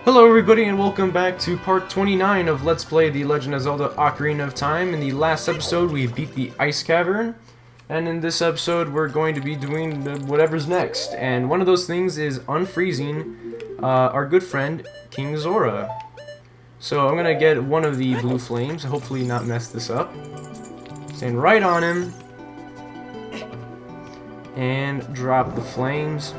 Hello everybody and welcome back to part 29 of Let's Play The Legend of Zelda Ocarina of Time. In the last episode we beat the Ice Cavern, and in this episode we're going to be doing whatever's next. And one of those things is unfreezing our good friend King Zora. So I'm going to get one of the blue flames, hopefully not mess this up. Stand right on him and drop the flames.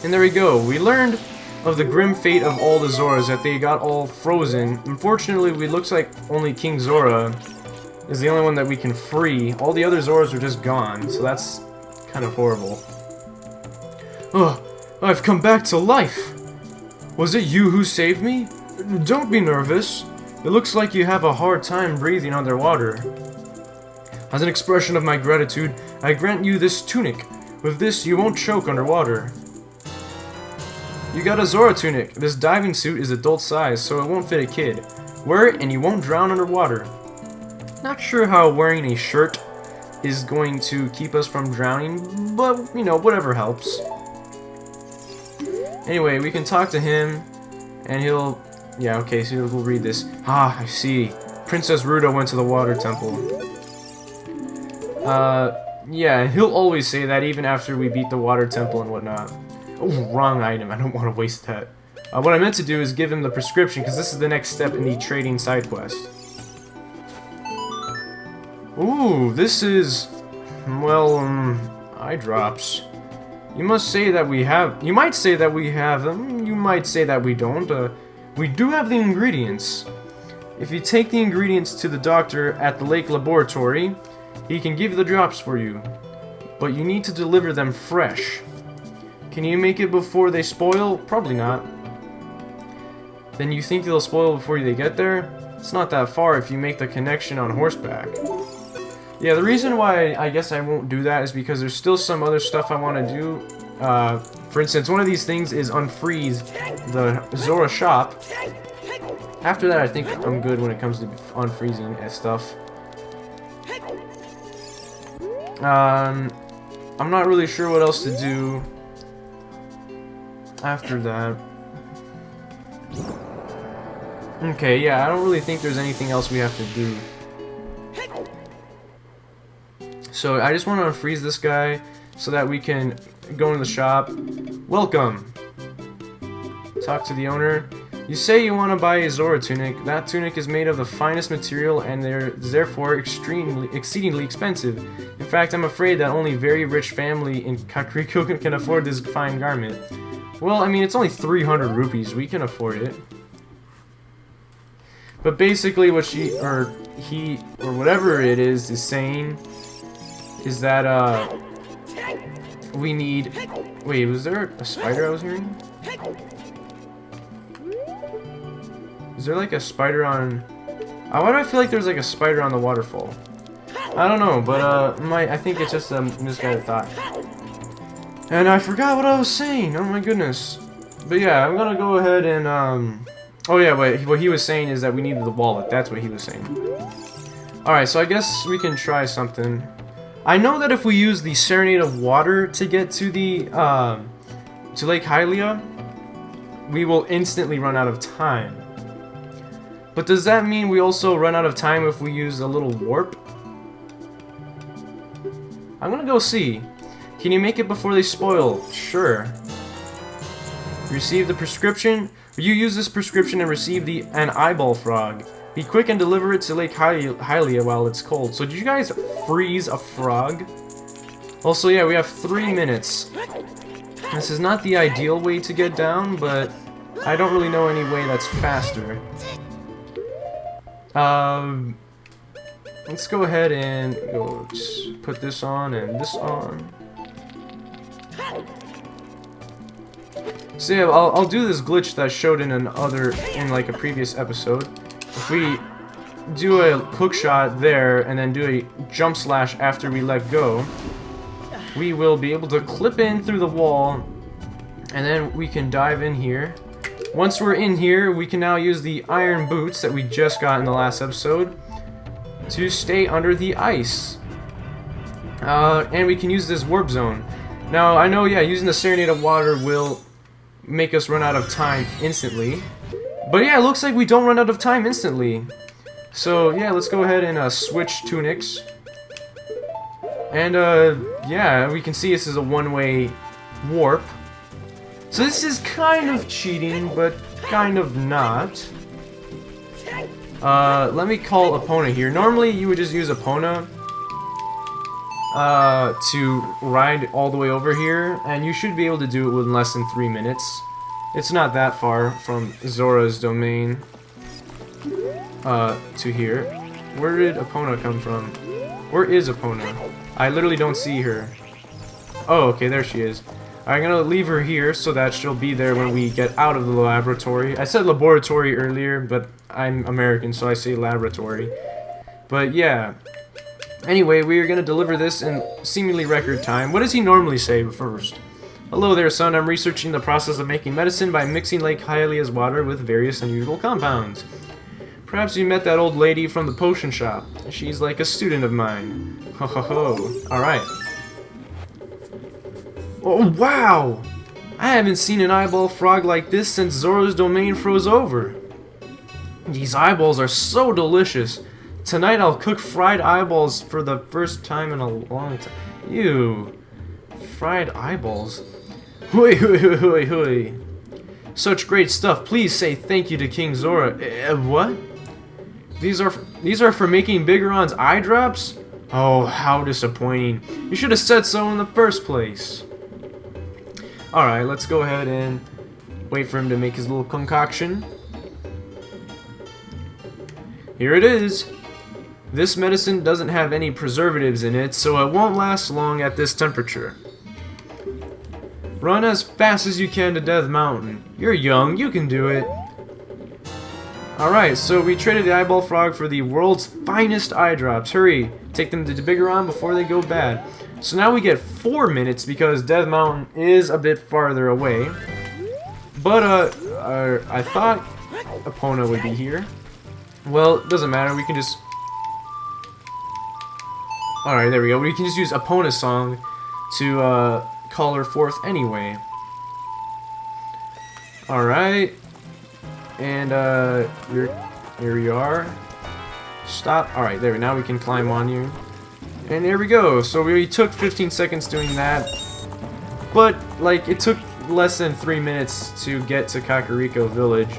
And there we go. We learned of the grim fate of all the Zoras, that they got all frozen. Unfortunately, it looks like only King Zora is the only one that we can free. All the other Zoras are just gone, so that's kind of horrible. Oh, I've come back to life! Was it you who saved me? Don't be nervous. It looks like you have a hard time breathing underwater. As an expression of my gratitude, I grant you this tunic. With this, you won't choke underwater. You got a Zora tunic. This diving suit is adult size, so it won't fit a kid. Wear it and you won't drown underwater. Not sure how wearing a shirt is going to keep us from drowning, but, you know, whatever helps. Anyway, we can talk to him, and he'll... Yeah, okay, so we'll read this. Ah, I see. Princess Ruda went to the water temple. Yeah, he'll always say that even after we beat the water temple and whatnot. Oh, wrong item. I don't want to waste that. What I meant to do is give him the prescription, because this is the next step in the trading side quest. Ooh, this is... well, eye drops. You must say that we have... You might say that we have them. You might say that we don't. We do have the ingredients. If you take the ingredients to the doctor at the lake laboratory, he can give the drops for you. But you need to deliver them fresh. Can you make it before they spoil? Probably not. Then you think they'll spoil before they get there? It's not that far if you make the connection on horseback. Yeah, the reason why I guess I won't do that is because there's still some other stuff I want to do. For instance, one of these things is unfreeze the Zora shop. After that, I think I'm good when it comes to unfreezing and stuff. I'm not really sure what else to do after that. Okay, yeah, I don't really think there's anything else we have to do. So I just want to unfreeze this guy so that we can go into the shop. Welcome! Talk to the owner. You say you want to buy a Zora tunic. That tunic is made of the finest material and they're therefore exceedingly expensive. In fact, I'm afraid that only very rich family in Kakariko can afford this fine garment. Well, I mean, it's only 300 rupees. We can afford it. But basically what she, or he, or whatever it is saying is that, we need... Wait, was there a spider I was hearing? Is there like a spider on... why do I feel like there's like a spider on the waterfall? I don't know, but, I think it's just a misguided thought. And I forgot what I was saying. Oh my goodness. But yeah, I'm gonna go ahead and oh yeah, wait. What he was saying is that we needed the wallet. That's what he was saying. All right, so I guess we can try something. I know that if we use the Serenade of Water to get to the to Lake Hylia, we will instantly run out of time. But does that mean we also run out of time if we use a little warp? I'm gonna go see. Can you make it before they spoil? Sure. Receive the prescription. You use this prescription and receive an eyeball frog. Be quick and deliver it to Lake Hylia while it's cold. So did you guys freeze a frog? Also, yeah, we have 3 minutes. This is not the ideal way to get down, but I don't really know any way that's faster. Let's go ahead and go put this on and this on. So yeah, I'll do this glitch that I showed in like a previous episode. If we do a hook shot there and then do a jump slash after we let go, we will be able to clip in through the wall, and then we can dive in here. Once we're in here, we can now use the iron boots that we just got in the last episode to stay under the ice. And we can use this warp zone. Now, I know, yeah, using the Serenade of Water will make us run out of time instantly. But yeah, it looks like we don't run out of time instantly. So yeah, let's go ahead and switch tunics. And yeah, we can see this is a one-way warp. So this is kind of cheating, but kind of not. Let me call Epona here. Normally you would just use Epona to ride all the way over here, and you should be able to do it within less than 3 minutes. It's not that far from Zora's domain to here. Where did Epona come from? Where is Epona? I literally don't see her. Oh, okay, there she is. I'm gonna leave her here so that she'll be there when we get out of the laboratory. I said laboratory earlier, but I'm American, so I say laboratory. But yeah. Anyway, we are gonna deliver this in seemingly record time. What does he normally say first? Hello there, son. I'm researching the process of making medicine by mixing Lake Hylia's water with various unusual compounds. Perhaps you met that old lady from the potion shop. She's like a student of mine. Ho ho ho. Alright. Oh, wow! I haven't seen an eyeball frog like this since Zora's domain froze over. These eyeballs are so delicious. Tonight I'll cook fried eyeballs for the first time in a long time. Ew. Fried eyeballs. Hui hui hui hui hui. Such great stuff. Please say thank you to King Zora. What? These are for making Biggoron's eye drops? Oh, how disappointing. You should have said so in the first place. Alright, let's go ahead and wait for him to make his little concoction. Here it is. This medicine doesn't have any preservatives in it, so it won't last long at this temperature. Run as fast as you can to Death Mountain. You're young, you can do it. Alright, so we traded the eyeball frog for the world's finest eye drops. Hurry, take them to Biggoron before they go bad. So now we get 4 minutes because Death Mountain is a bit farther away. But, I thought Epona would be here. Well, it doesn't matter, we can just... Alright, there we go. We can just use Epona's song to, call her forth anyway. Alright. And, here we are. Stop. Alright, there, now we can climb on you. And there we go. So we took 15 seconds doing that. But, like, it took less than 3 minutes to get to Kakariko Village.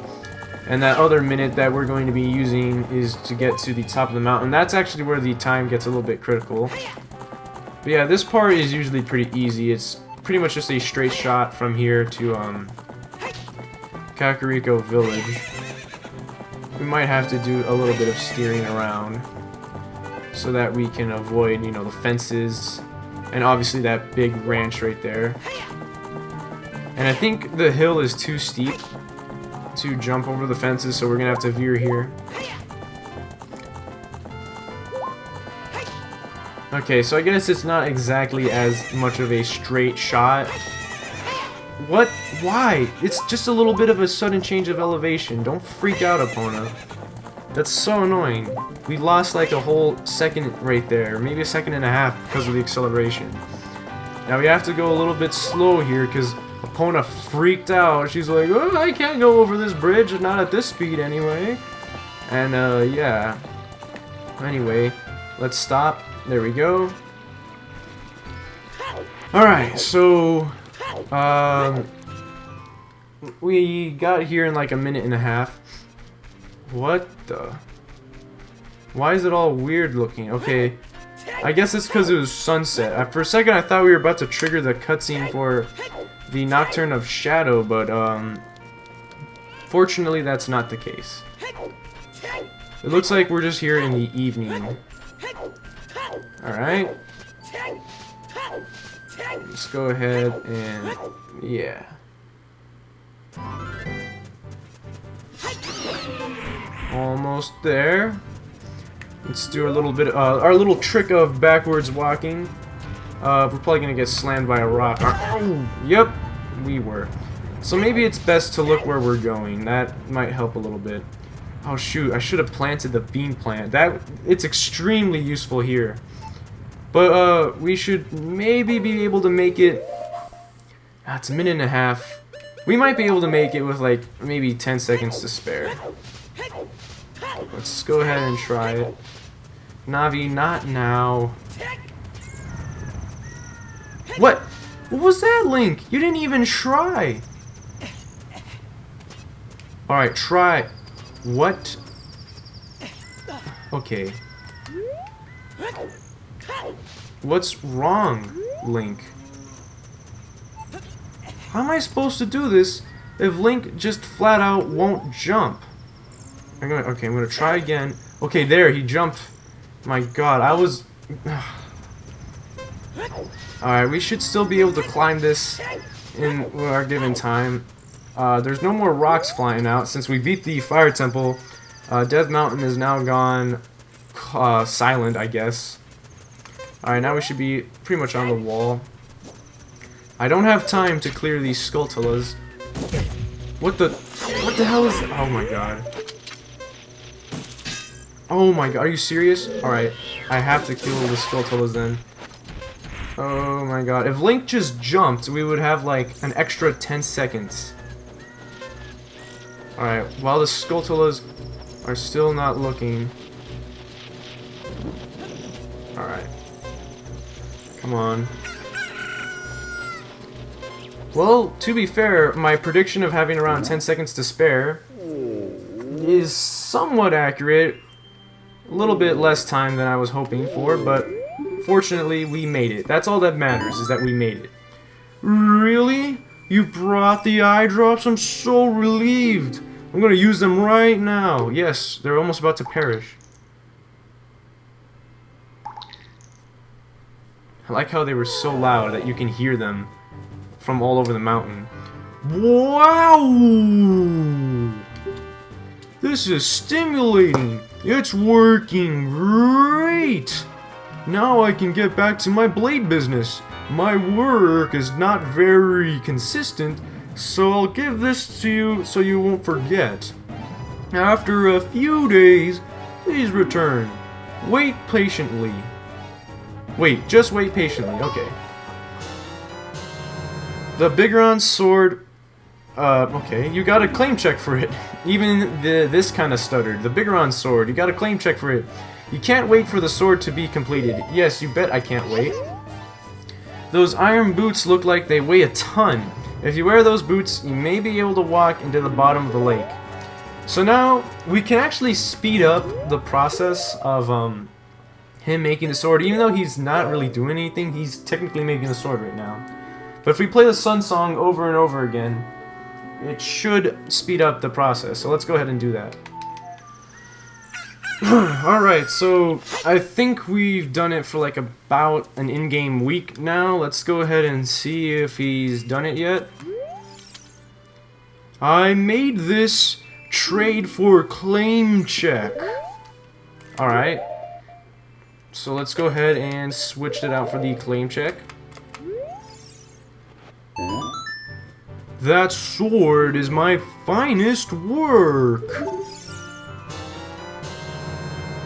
And that other minute that we're going to be using is to get to the top of the mountain. That's actually where the time gets a little bit critical. But yeah, this part is usually pretty easy. It's pretty much just a straight shot from here to, Kakariko Village. We might have to do a little bit of steering around so that we can avoid, you know, the fences and obviously that big ranch right there. And I think the hill is too steep to jump over the fences, so we're gonna have to veer here. Okay, so I guess it's not exactly as much of a straight shot. What? Why? It's just a little bit of a sudden change of elevation. Don't freak out, Epona. That's so annoying. We lost like a whole second right there. Maybe a second and a half because of the acceleration. Now we have to go a little bit slow here because Epona freaked out. She's like, oh, I can't go over this bridge. Not at this speed anyway. And, yeah. Anyway, let's stop. There we go. Alright, so... we got here in like a minute and a half. What the? Why is it all weird looking? Okay, I guess it's because it was sunset. For a second I thought we were about to trigger the cutscene for the Nocturne of Shadow, but fortunately that's not the case. It looks like we're just here in the evening. Alright. Let's go ahead and... yeah. Almost there. Let's do a little bit... our little trick of backwards walking. We're probably gonna get slammed by a rock. Oh, yep, we were. So maybe it's best to look where we're going. That might help a little bit. Oh shoot, I should have planted the bean plant. It's extremely useful here. But we should maybe be able to make it... it's a minute and a half. We might be able to make it with like maybe 10 seconds to spare. Let's go ahead and try it. Navi, not now. What? What was that, Link? You didn't even try. Alright, try. What? Okay. What's wrong, Link? How am I supposed to do this if Link just flat out won't jump? I'm gonna try again. Okay, there, he jumped. My god, I was... Alright, we should still be able to climb this in our given time. There's no more rocks flying out since we beat the Fire Temple. Death Mountain is now gone silent, I guess. Alright, now we should be pretty much on the wall. I don't have time to clear these Skulltulas. What the hell is... Oh my god. Oh my god, are you serious? Alright, I have to kill the Skulltulas then. Oh my god, if Link just jumped, we would have like an extra 10 seconds. Alright, while the Skulltulas are still not looking. Alright. Come on. Well, to be fair, my prediction of having around 10 seconds to spare is somewhat accurate. A little bit less time than I was hoping for, but fortunately we made it. That's all that matters, is that we made it. Really? You brought the eye drops? I'm so relieved. I'm gonna use them right now. Yes, they're almost about to perish. I like how they were so loud that you can hear them from all over the mountain. Wow! This is stimulating. It's working great. Now I can get back to my blade business. My work is not very consistent, so I'll give this to you so you won't forget. After a few days, please return. Wait patiently. Wait, just wait patiently, okay. The Biggoron sword, okay, you got a claim check for it. Even this kind of stuttered. The Biggoron sword, you got a claim check for it. You can't wait for the sword to be completed. Yes, you bet I can't wait. Those iron boots look like they weigh a ton. If you wear those boots, you may be able to walk into the bottom of the lake. So now, we can actually speed up the process of him making the sword. Even though he's not really doing anything, he's technically making the sword right now. But if we play the Sun Song over and over again, it should speed up the process. So let's go ahead and do that. Alright, so I think we've done it for like about an in-game week now. Let's go ahead and see if he's done it yet. I made this trade for claim check. Alright. So let's go ahead and switch it out for the claim check. That sword is my finest work.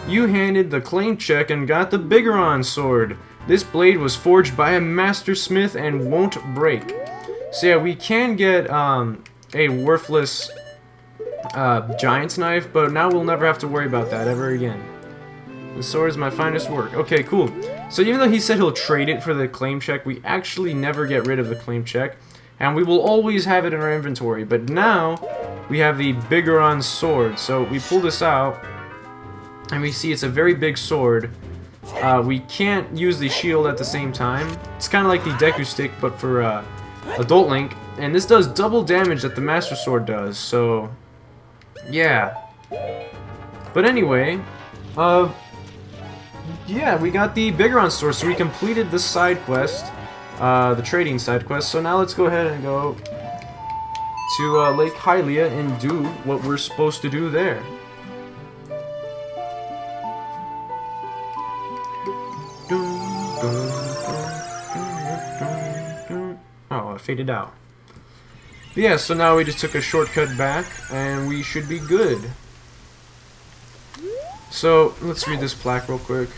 You handed the claim check and got the Biggoron sword. This blade was forged by a master smith and won't break. So yeah, we can get a worthless giant's knife, but now we'll never have to worry about that ever again. The sword is my finest work. Okay, cool. So even though he said he'll trade it for the claim check, we actually never get rid of the claim check. And we will always have it in our inventory. But now, we have the Biggoron sword. So we pull this out, and we see it's a very big sword. We can't use the shield at the same time. It's kind of like the Deku Stick, but for Adult Link. And this does double damage that the Master Sword does. So, yeah. But anyway, yeah, we got the Biggoron sword. So we completed the side quest. The trading side quest. So now let's go ahead and go to Lake Hylia and do what we're supposed to do there. Oh, it faded out. But yeah, so now we just took a shortcut back and we should be good. So let's read this plaque real quick.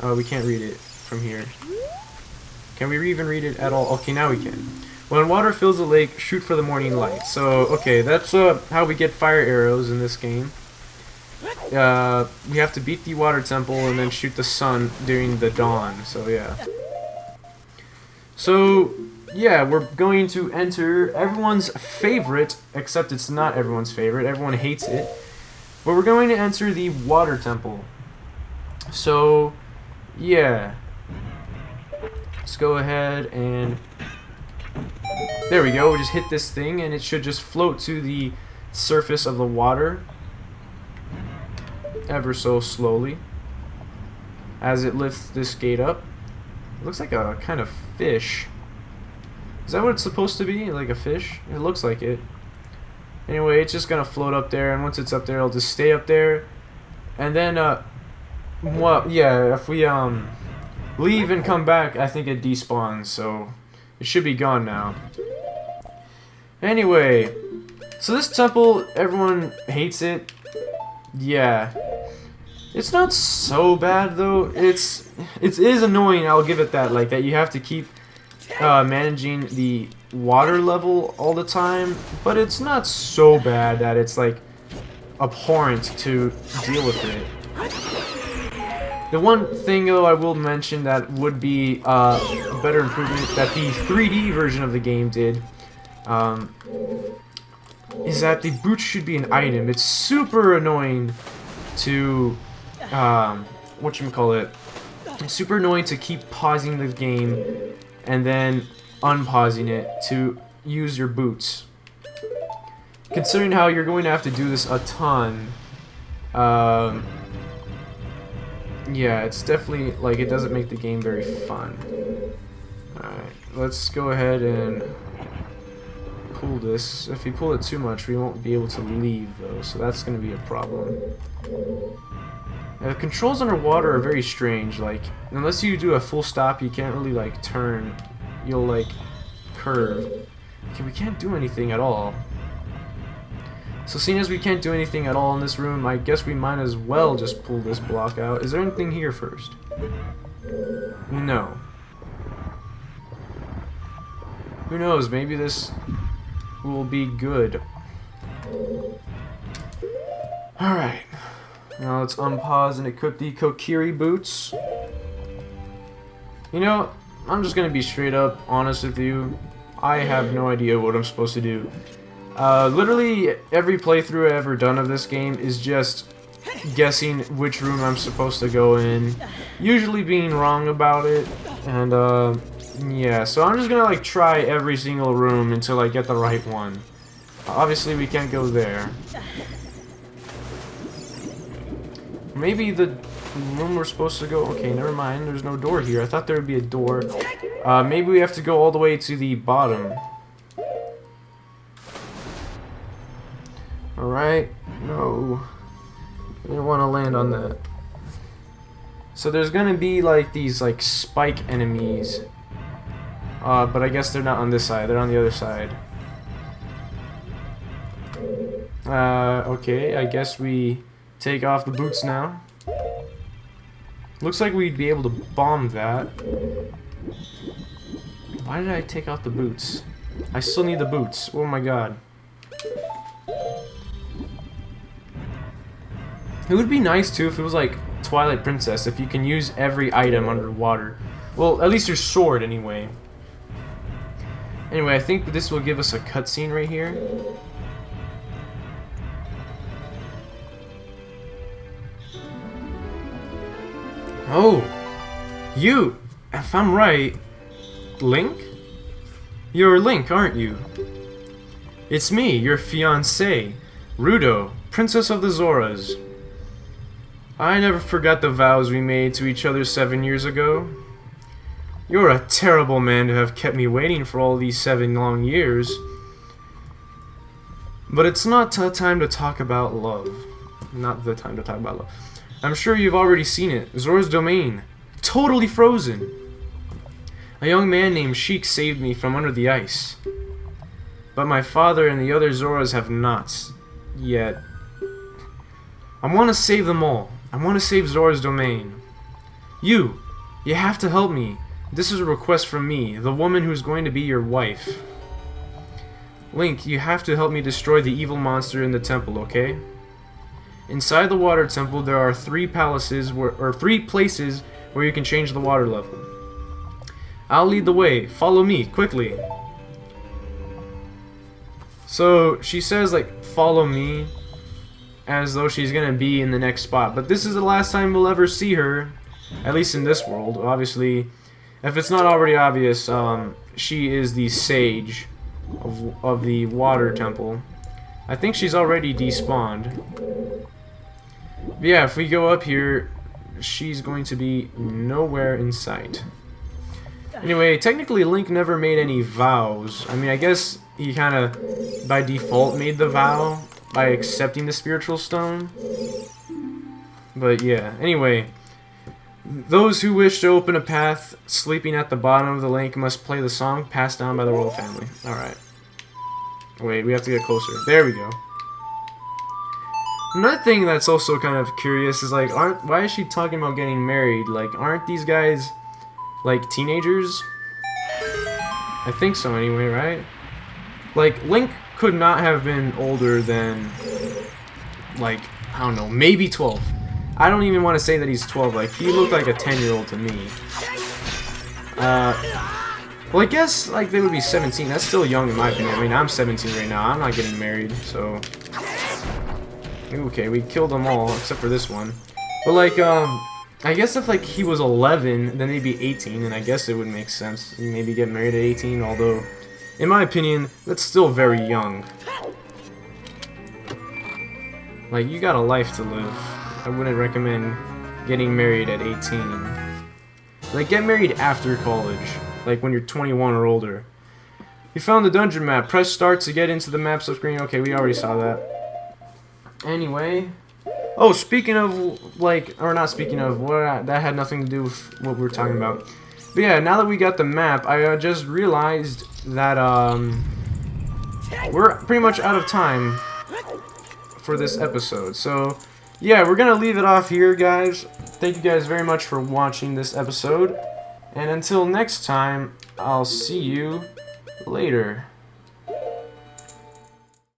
Oh, we can't read it from here. Can we even read it at all? Okay, now we can. When water fills the lake, shoot for the morning light. So, okay, that's how we get fire arrows in this game. We have to beat the water temple and then shoot the sun during the dawn. So, yeah. So, yeah, we're going to enter everyone's favorite, except it's not everyone's favorite. Everyone hates it. But we're going to enter the water temple. So, yeah. Let's go ahead and... There we go. We just hit this thing and it should just float to the surface of the water. Ever so slowly. As it lifts this gate up. It looks like a kind of fish. Is that what it's supposed to be? Like a fish? It looks like it. Anyway, it's just gonna float up there, and once it's up there, it'll just stay up there. And then, well, yeah, if we, leave and come back, I think it despawns, so it should be gone now. Anyway, so this temple, everyone hates it. Yeah. It's not so bad, though. It is annoying, I'll give it that, like, that you have to keep managing the water level all the time, but it's not so bad that it's like abhorrent to deal with it. The one thing though I will mention that would be a better improvement that the 3D version of the game did is that the boots should be an item. It's super annoying to whatchamacallit, it's super annoying to keep pausing the game and then unpausing it to use your boots. Considering how you're going to have to do this a ton, yeah, it's definitely, like, it doesn't make the game very fun. Alright, let's go ahead and pull this. If you pull it too much, we won't be able to leave, though, so that's going to be a problem. The controls underwater are very strange, like, unless you do a full stop, you can't really, like, turn. You'll, like, curve. Okay, we can't do anything at all. So seeing as we can't do anything at all in this room, I guess we might as well just pull this block out. Is there anything here first? No. Who knows, maybe this will be good. Alright. Now let's unpause and equip the Kokiri boots. You know, I'm just gonna be straight up honest with you. I have no idea what I'm supposed to do. Literally every playthrough I've ever done of this game is just guessing which room I'm supposed to go in, usually being wrong about it, and yeah, so I'm just gonna like try every single room until I get the right one. Obviously we can't go there. Maybe the room we're supposed to go... Okay, never mind. There's no door here. I thought there would be a door. Maybe we have to go all the way to the bottom. Alright. No. I didn't want to land on that. So there's gonna be like these like spike enemies. But I guess they're not on this side. They're on the other side. Okay. I guess we... take off the boots now. Looks like we'd be able to bomb that. Why did I take off the boots? I still need the boots. Oh my god. It would be nice too if it was like Twilight Princess, if you can use every item underwater. Well, at least your sword anyway. Anyway, I think this will give us a cutscene right here. Oh, you, if I'm right, Link? You're Link, aren't you? It's me, your fiancé, Rudo, Princess of the Zoras. I never forgot the vows we made to each other 7 years ago. You're a terrible man to have kept me waiting for all these 7 long years. But it's not time to talk about love. Not the time to talk about love. I'm sure you've already seen it. Zora's domain. Totally frozen. A young man named Sheik saved me from under the ice. But my father and the other Zoras have not. Yet. I want to save them all. I want to save Zora's domain. You have to help me. This is a request from me, the woman who's going to be your wife. Link, you have to help me destroy the evil monster in the temple, okay? Inside the water temple, there are three places where you can change the water level. I'll lead the way. Follow me, quickly. So, she says, like, follow me, as though she's gonna be in the next spot. But this is the last time we'll ever see her, at least in this world. Obviously, if it's not already obvious, she is the sage of the water temple. I think she's already despawned. But yeah, if we go up here, she's going to be nowhere in sight. Anyway, technically Link never made any vows. I mean, I guess he kind of, by default, made the vow by accepting the spiritual stone. But yeah, anyway. Those who wish to open a path sleeping at the bottom of the lake must play the song passed down by the royal family. Alright. Wait, we have to get closer. There we go. Another thing that's also kind of curious is, like, why is she talking about getting married? Like, aren't these guys, like, teenagers? I think so anyway, right? Like, Link could not have been older than, like, I don't know, maybe 12. I don't even want to say that he's 12. Like, he looked like a 10-year-old to me. Well, I guess, like, they would be 17. That's still young in my opinion. I mean, I'm 17 right now. I'm not getting married, so... Okay, we killed them all, except for this one. But, like, I guess if, like, he was 11, then they'd be 18, and I guess it would make sense. Maybe get married at 18, although, in my opinion, that's still very young. Like, you got a life to live. I wouldn't recommend getting married at 18. Like, get married after college. Like, when you're 21 or older. You found the dungeon map. Press start to get into the map screen. Okay, we already saw that. Anyway. Oh, speaking of, like, or not speaking of, that had nothing to do with what we were talking about. But yeah, now that we got the map, I just realized that, we're pretty much out of time for this episode. So, yeah, we're gonna leave it off here, guys. Thank you guys very much for watching this episode. And until next time, I'll see you later.